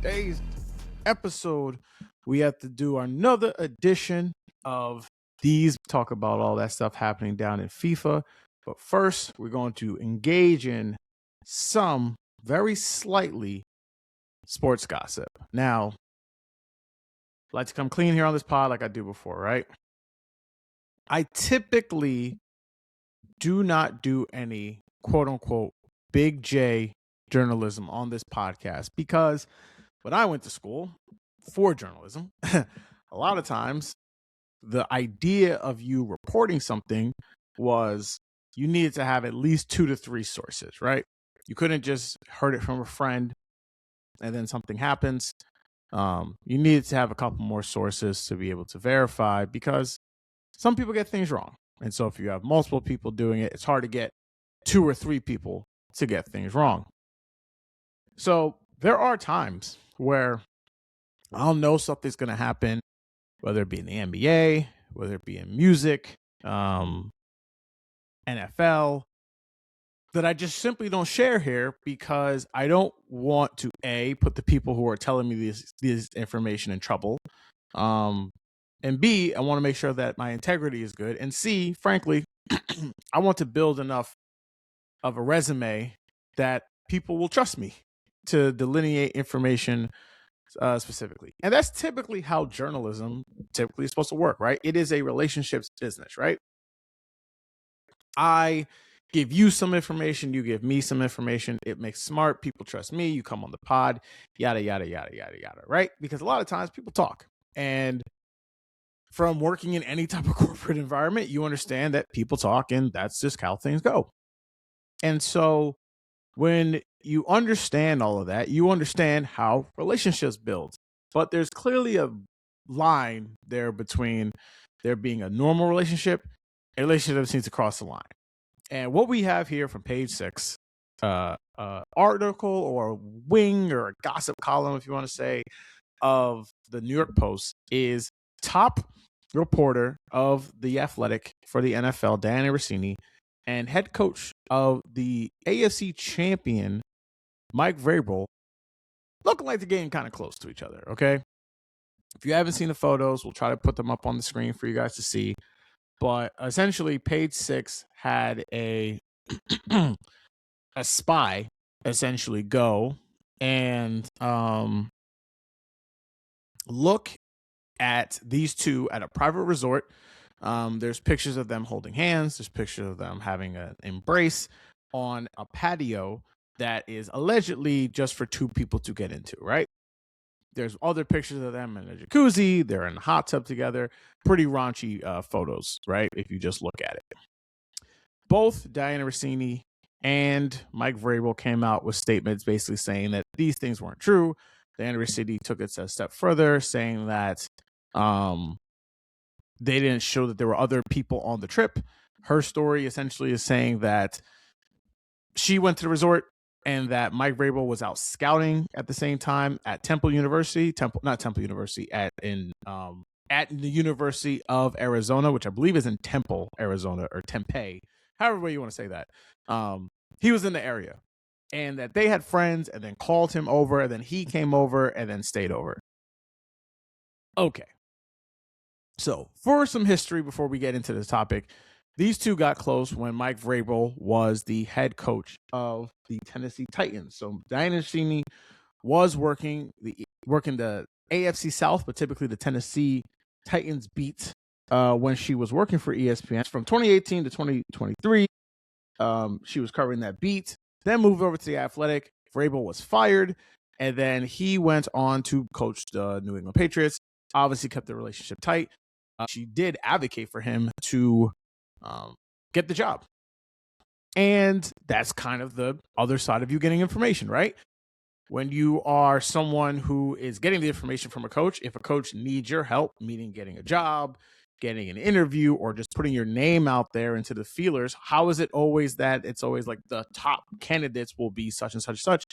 today's episode, we have to do another edition of these, talk about all that stuff happening down in FIFA. But first, we're going to engage in some very slightly sports gossip. Now, I like to come clean here on this pod like I do before, right? I typically do not do any quote unquote big J journalism on this podcast because when I went to school for journalism, a lot of times the idea of you reporting something was you needed to have at least 2 to 3 sources, right? You couldn't just heard it from a friend and then something happens. You needed to have a couple more sources to be able to verify because some people get things wrong. And so if you have multiple people doing it, it's hard to get 2 or 3 people to get things wrong. So there are times where I'll know something's going to happen, whether it be in the NBA, whether it be in music, NFL, that I just simply don't share here because I don't want to, A, put the people who are telling me this information in trouble, and B, I want to make sure that my integrity is good, and C, frankly, I want to build enough of a resume that people will trust me to delineate information specifically. And that's typically how journalism typically is supposed to work, right? It is a relationships business, right? I give you some information, you give me some information. It makes smart people trust me. You come on the pod, yada, yada, yada, yada, yada, right? Because a lot of times people talk. And from working in any type of corporate environment, you understand that people talk and that's just how things go. And so when you understand all of that, you understand how relationships build. But there's clearly a line there between there being a normal relationship, a relationship that needs to cross the line. And what we have here from page 6, article or wing or a gossip column, if you want to say, of the New York Post is top reporter of The Athletic for the NFL, Diana Russini, and head coach of the AFC champion, Mike Vrabel, looking like they're getting kind of close to each other, okay? If you haven't seen the photos, we'll try to put them up on the screen for you guys to see. But essentially, page 6 had a spy essentially go and look at these two at a private resort. There's pictures of them holding hands. There's pictures of them having an embrace on a patio that is allegedly just for 2 people to get into, right? There's other pictures of them in a jacuzzi. They're in a hot tub together. Pretty raunchy photos, right? If you just look at it. Both Diana Russini and Mike Vrabel came out with statements basically saying that these things weren't true. Diana Russini took it a step further, saying that they didn't show that there were other people on the trip. Her story essentially is saying that she went to the resort and that Mike Vrabel was out scouting at the same time at at the University of Arizona, which I believe is in Temple, Arizona, or Tempe, however way you want to say that. He was in the area and that they had friends and then called him over and then he came over and then stayed over. Okay. So for some history before we get into this topic, these two got close when Mike Vrabel was the head coach of the Tennessee Titans. So Diana Russini was working the AFC South, but typically the Tennessee Titans beat when she was working for ESPN from 2018 to 2023. She was covering that beat, then moved over to the Athletic. Vrabel was fired, and then he went on to coach the New England Patriots. Obviously kept the relationship tight. She did advocate for him to get the job. And that's kind of the other side of you getting information, right? When you are someone who is getting the information from a coach, if a coach needs your help, meaning getting a job, getting an interview, or just putting your name out there into the feelers, how is it always that it's always like the top candidates will be such and such and such?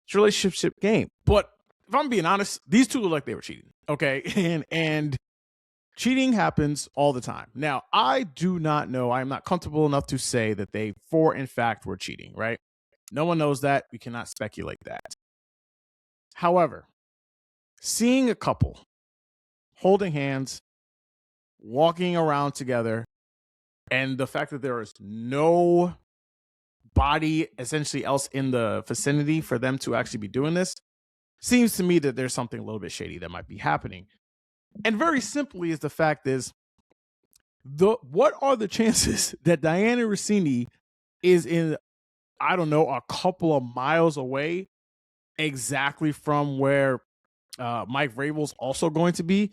It's a relationship game. But if I'm being honest, these two look like they were cheating, okay? And cheating happens all the time. Now, I do not know. I'm not comfortable enough to say that they, in fact, were cheating, right? No one knows that. We cannot speculate that. However, seeing a couple holding hands, walking around together, and the fact that there is no body essentially else in the vicinity for them to actually be doing this seems to me that there's something a little bit shady that might be happening. And very simply is the fact is, what are the chances that Diana Russini is in, I don't know, a couple of miles away exactly from where Mike Vrabel's also going to be?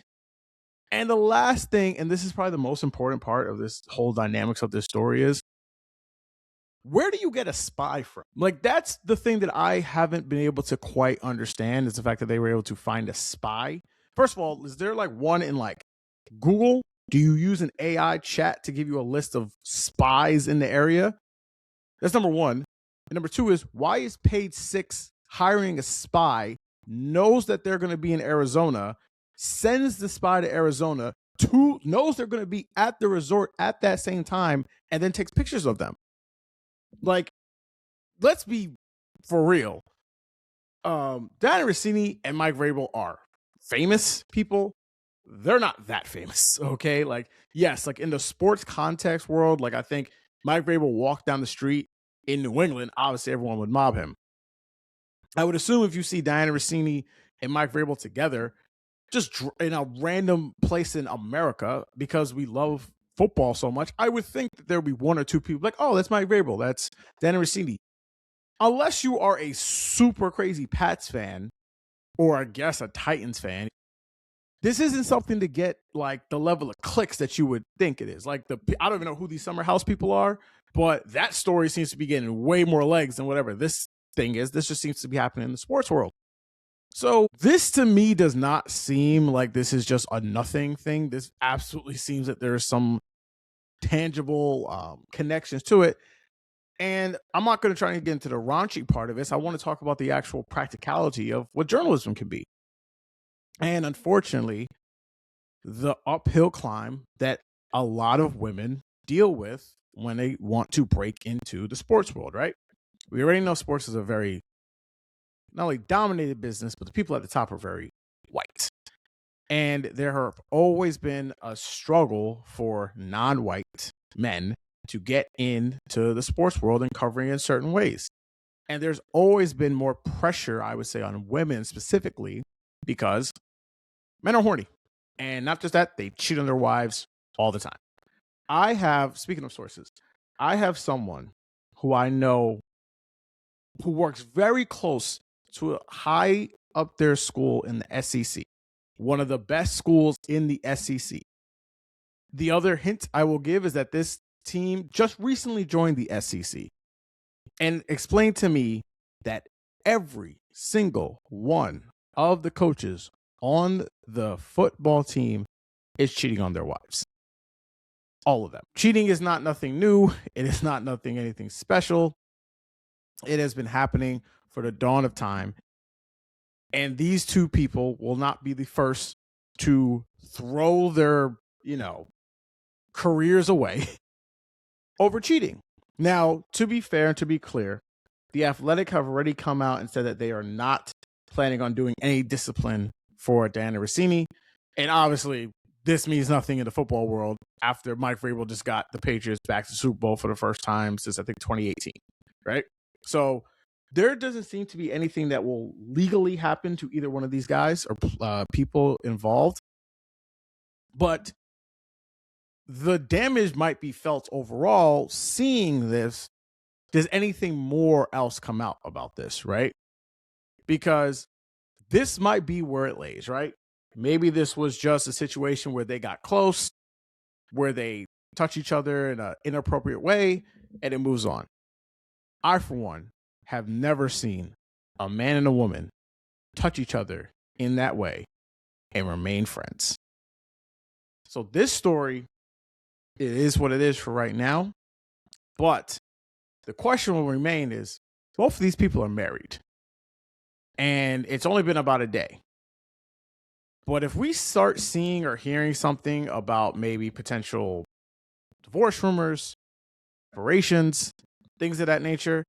And the last thing, and this is probably the most important part of this whole dynamics of this story, is where do you get a spy from? Like, that's the thing that I haven't been able to quite understand, is the fact that they were able to find a spy. First of all, is there like one in like Google? Do you use an AI chat to give you a list of spies in the area? That's number one. And number two is, why is Page Six hiring a spy, knows that they're going to be in Arizona, sends the spy to Arizona, knows they're going to be at the resort at that same time, and then takes pictures of them? Like, let's be for real. Diana Russini and Mike Vrabel are famous people. They're not that famous, okay? Like, yes, like in the sports context world, like I think Mike Vrabel walked down the street in New England, obviously everyone would mob him. I would assume if you see Diana Russini and Mike Vrabel together, just in a random place in America, because we love football so much, I would think that there would be one or two people like, oh, that's Mike Vrabel, that's Diana Russini. Unless you are a super crazy Pats fan, or I guess a Titans fan, this isn't something to get like the level of clicks that you would think it is. Like, I don't even know who these Summer House people are, but that story seems to be getting way more legs than whatever this thing is. This just seems to be happening in the sports world. So this to me does not seem like this is just a nothing thing. This absolutely seems that there's some tangible connections to it. And I'm not going to try and get into the raunchy part of this. I want to talk about the actual practicality of what journalism can be. And unfortunately, the uphill climb that a lot of women deal with when they want to break into the sports world, right? We already know sports is a very not only dominated business, but the people at the top are very white. And there have always been a struggle for non-white men to get into the sports world and covering in certain ways. And there's always been more pressure, I would say, on women specifically, because men are horny. And not just that, they cheat on their wives all the time. Speaking of sources, I have someone who I know who works very close to a high up there school in the SEC, one of the best schools in the SEC. The other hint I will give is that this team just recently joined the SEC, and explained to me that every single one of the coaches on the football team is cheating on their wives. All of them. Cheating is not nothing new. It is not anything special. It has been happening for the dawn of time. And these two people will not be the first to throw their, careers away over cheating. Now, to be fair and to be clear, the Athletic have already come out and said that they are not planning on doing any discipline for Diana Russini. And obviously, this means nothing in the football world after Mike Vrabel just got the Patriots back to the Super Bowl for the first time since, I think, 2018, right? So there doesn't seem to be anything that will legally happen to either one of these guys or people involved. But the damage might be felt overall seeing this. Does anything more else come out about this, right? Because this might be where it lays, right? Maybe this was just a situation where they got close, where they touch each other in an inappropriate way, and it moves on. I, for one, have never seen a man and a woman touch each other in that way and remain friends. So this story, it is what it is for right now. But the question will remain is, both of these people are married. And it's only been about a day. But if we start seeing or hearing something about maybe potential divorce rumors, separations, things of that nature,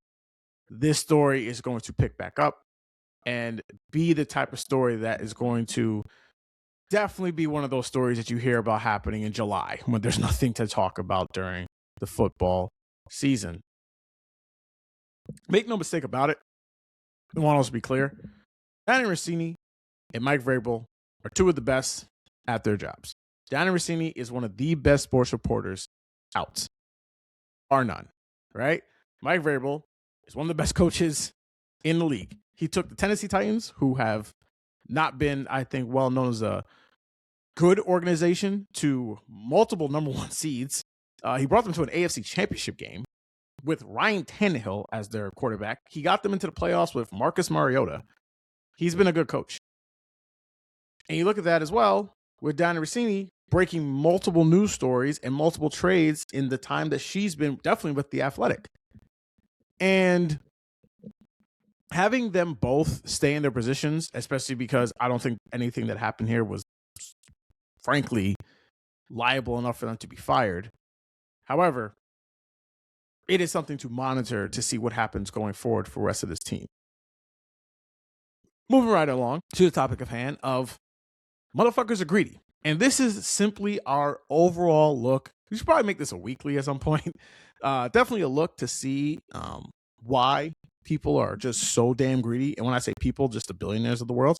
this story is going to pick back up. and be the type of story that is going to definitely be one of those stories that you hear about happening in July when there's nothing to talk about during the football season. Make no mistake about it. I want to be clear. Danny Russini and Mike Vrabel are two of the best at their jobs. Danny Russini is one of the best sports reporters out, bar none, right? Mike Vrabel is one of the best coaches in the league. He took the Tennessee Titans, who have not been, I think, well known as a good organization, to multiple number one seeds. He brought them to an AFC championship game with Ryan Tannehill as their quarterback. He got them into the playoffs with Marcus Mariota. He's been a good coach. And you look at that as well with Danny Russini breaking multiple news stories and multiple trades in the time that she's been definitely with The Athletic. And having them both stay in their positions, especially because I don't think anything that happened here was, frankly, liable enough for them to be fired. However, it is something to monitor to see what happens going forward for the rest of this team. Moving right along to the topic of hand of motherfuckers are greedy. And this is simply our overall look. We should probably make this a weekly at some point. Definitely a look to see why people are just so damn greedy. And when I say people, just the billionaires of the world.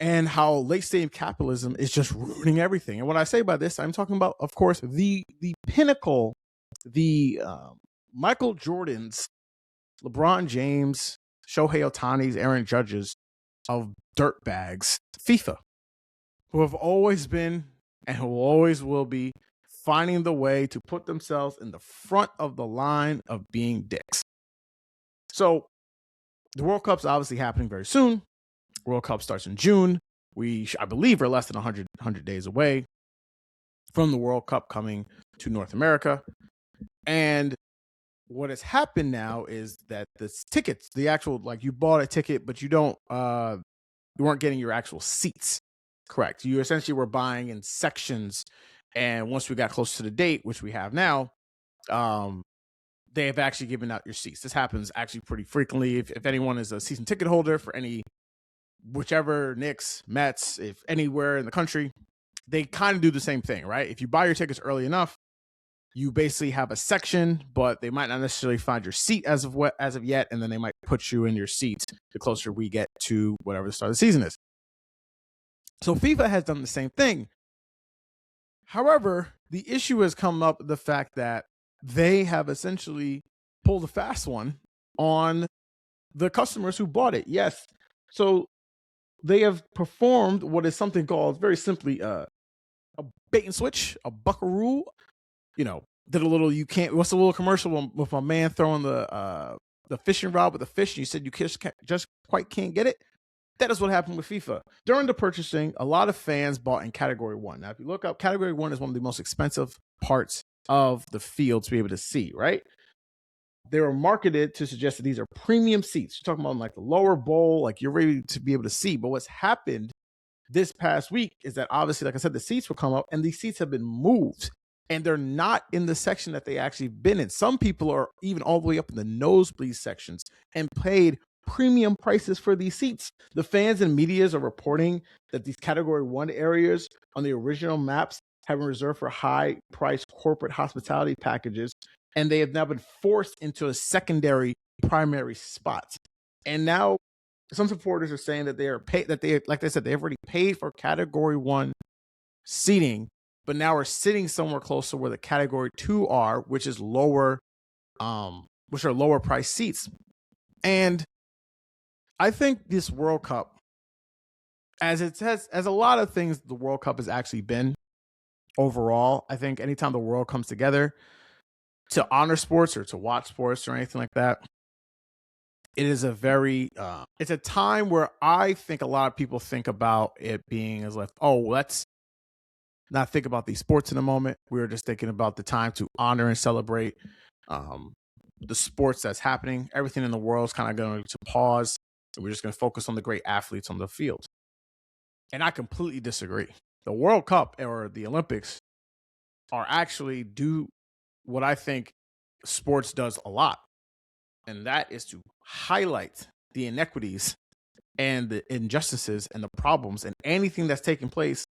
And how late-stage capitalism is just ruining everything. And when I say by this, I'm talking about, of course, the pinnacle, the Michael Jordans, LeBron James, Shohei Ohtani's, Aaron Judge's of dirtbags, FIFA, who have always been and who always will be finding the way to put themselves in the front of the line of being dicks. So the World Cup's obviously happening very soon. World Cup starts in June. I believe, are less than 100 days away from the World Cup coming to North America. And what has happened now is that the tickets, the actual, like, you bought a ticket, but you weren't getting your actual seats. Correct. You essentially were buying in sections. And once we got close to the date, which we have now, they have actually given out your seats. This happens actually pretty frequently. If anyone is a season ticket holder for any, whichever Knicks, Mets, if anywhere in the country, they kind of do the same thing, right? If you buy your tickets early enough, you basically have a section, but they might not necessarily find your seat as of yet, and then they might put you in your seats the closer we get to whatever the start of the season is. So FIFA has done the same thing. However, the issue has come up with the fact that they have essentially pulled a fast one on the customers who bought it. Yes. So they have performed what is something called, very simply, a bait and switch, a buckaroo. Did a little, what's the little commercial with my man throwing the fishing rod with the fish, and you said you just quite can't get it? That is what happened with FIFA. During the purchasing, a lot of fans bought in Category 1. Now, if you look up, Category 1 is one of the most expensive parts of the field to be able to see, right? They were marketed to suggest that these are premium seats. You're talking about like the lower bowl, like you're ready to be able to see. But what's happened this past week is that obviously, like I said, the seats will come up and these seats have been moved. And they're not in the section that they actually been in. Some people are even all the way up in the nosebleed sections and paid premium prices for these seats. The fans and medias are reporting that these Category 1 areas on the original maps have been reserved for high-priced corporate hospitality packages, and they have now been forced into a secondary primary spot. And now some supporters are saying that they are paid, like they said, they've already paid for Category 1 seating, but now are sitting somewhere close to where the Category 2 are, which is lower, which are lower price seats. And I think this World Cup, as a lot of things the World Cup has actually been overall, I think anytime the world comes together to honor sports or to watch sports or anything like that, it is it's a time where I think a lot of people think about it being as like, oh, let's not think about these sports in a moment. We're just thinking about the time to honor and celebrate the sports that's happening. Everything in the world is kind of going to pause. And we're just going to focus on the great athletes on the field. And I completely disagree. The World Cup or the Olympics are actually do what I think sports does a lot. And that is to highlight the inequities and the injustices and the problems and anything that's taking place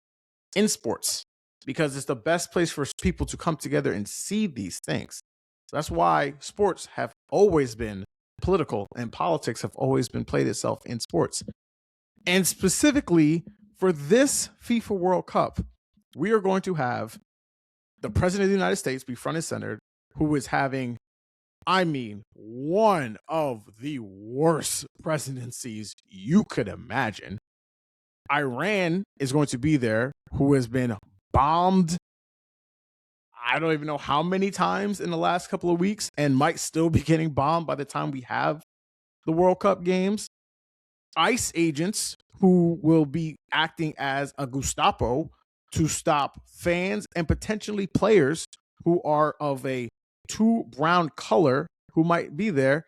in sports, because it's the best place for people to come together and see these things. That's why sports have always been political, and politics have always been played itself in sports. And specifically for this FIFA World Cup, we are going to have the president of the United States be front and center, who is having, I mean, one of the worst presidencies you could imagine. Iran is going to be there, who has been bombed, I don't even know how many times in the last couple of weeks, and might still be getting bombed by the time we have the World Cup games. ICE agents who will be acting as a Gestapo to stop fans and potentially players who are of a too brown color who might be there.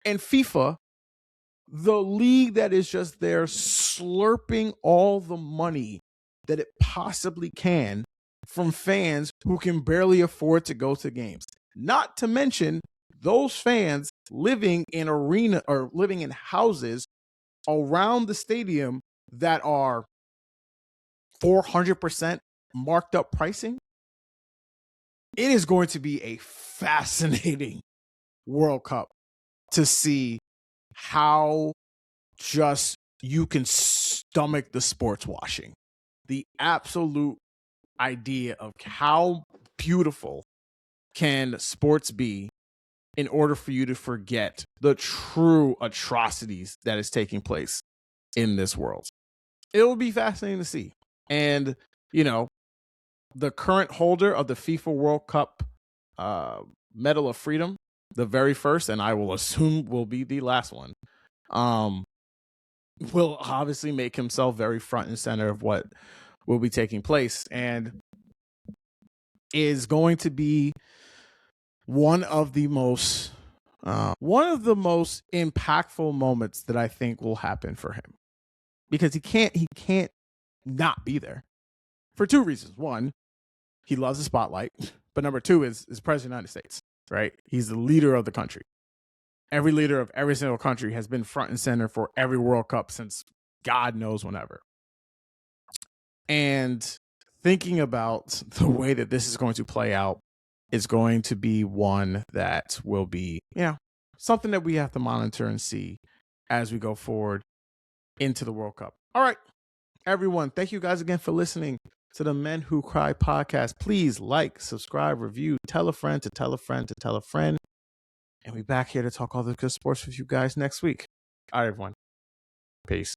And FIFA, the league that is just there slurping all the money that it possibly can from fans who can barely afford to go to games. Not to mention those fans living in arena or living in houses around the stadium that are 400% marked up pricing. It is going to be a fascinating World Cup to see how just you can stomach the sports washing. The absolute idea of how beautiful can sports be in order for you to forget the true atrocities that is taking place in this world. It will be fascinating to see. And, you know, the current holder of the FIFA World Cup Medal of Freedom, the very first, and I will assume will be the last one, will obviously make himself very front and center of what will be taking place, and is going to be one of the most impactful moments that I think will happen for him, because he can't not be there for two reasons. One, he loves the spotlight, but number two is president of the United States, right? He's the leader of the country. Every leader of every single country has been front and center for every World Cup since God knows whenever. And thinking about the way that this is going to play out is going to be one that will be, something that we have to monitor and see as we go forward into the World Cup. All right, everyone, thank you guys again for listening to the Men Who Cry podcast. Please like, subscribe, review, tell a friend to tell a friend to tell a friend. And we'll be back here to talk all the good sports with you guys next week. All right, everyone. Peace.